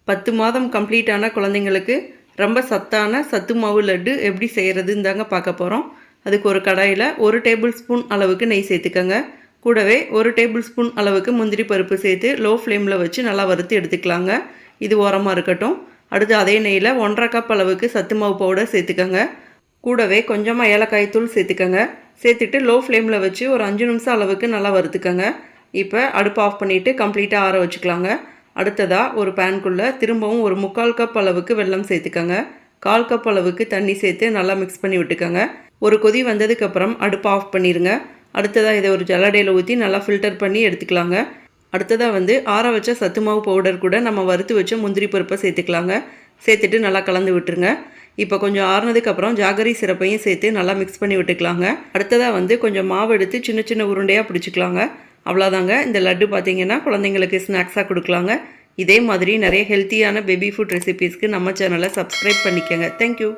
10 மாதம் கம்ப்ளீட் ஆன குழந்தைங்களுக்கு ரொம்ப சத்தான சத்து மாவு லட்டு எப்படி செய்கிறதுன்னு தாங்க பார்க்க போகிறோம். அதுக்கு ஒரு கடாயில் 1 டேபிள் ஸ்பூன் அளவுக்கு நெய் சேர்த்துக்கோங்க. கூடவே 1 டேபிள் ஸ்பூன் அளவுக்கு முந்திரி பருப்பு சேர்த்து லோ ஃப்ளேமில் வச்சு நல்லா வறுத்து எடுத்துக்கலாங்க. இது ஓரமாக இருக்கட்டும். அடுத்து அதே நெய்யில் 1½ கப் அளவுக்கு சத்து மாவு பவுடர் சேர்த்துக்கோங்க. கூடவே கொஞ்சமாக ஏலக்காய் தூள் சேர்த்துக்கோங்க. சேர்த்துட்டு லோ ஃப்ளேமில் வச்சு ஒரு 5 நிமிஷம் அளவுக்கு நல்லா வறுத்துக்கோங்க. இப்போ அடுப்பு ஆஃப் பண்ணிவிட்டு கம்ப்ளீட்டாக ஆற வச்சுக்கலாங்க. அடுத்ததாக ஒரு பேனுக்குள்ளே திரும்பவும் ஒரு 3/4 கப் அளவுக்கு வெல்லம் சேர்த்துக்கோங்க. 1/4 கப் அளவுக்கு தண்ணி சேர்த்து நல்லா மிக்ஸ் பண்ணி விட்டுக்கோங்க. ஒரு கொதி வந்ததுக்கப்புறம் அடுப்பு ஆஃப் பண்ணிடுங்க. அடுத்ததாக இதை ஒரு ஜல்லடையில் ஊற்றி நல்லா ஃபில்டர் பண்ணி எடுத்துக்கலாங்க. அடுத்ததாக ஆற வச்ச சத்து மாவு பவுடர் கூட நம்ம வறுத்து வச்ச முந்திரி பருப்பை சேர்த்துக்கலாங்க. சேர்த்துட்டு நல்லா கலந்து விட்டுருங்க. இப்போ கொஞ்சம் ஆறுனதுக்கப்புறம் ஜாகரி சிரப்பையும் சேர்த்து நல்லா மிக்ஸ் பண்ணி விட்டுக்கலாங்க. அடுத்ததாக கொஞ்சம் மாவு எடுத்து சின்ன சின்ன உருண்டையாக பிடிச்சிக்கலாங்க. அவ்வளோதாங்க. இந்த லட்டு பார்த்திங்கன்னா குழந்தைங்களுக்கு ஸ்நாக்ஸாக கொடுக்கலாங்க. இதே மாதிரி நிறைய ஹெல்த்தியான பேபி ஃபுட் ரெசிபீஸ்க்கு நம்ம சேனலை சப்ஸ்கிரைப் பண்ணிக்கோங்க. தேங்க்யூ.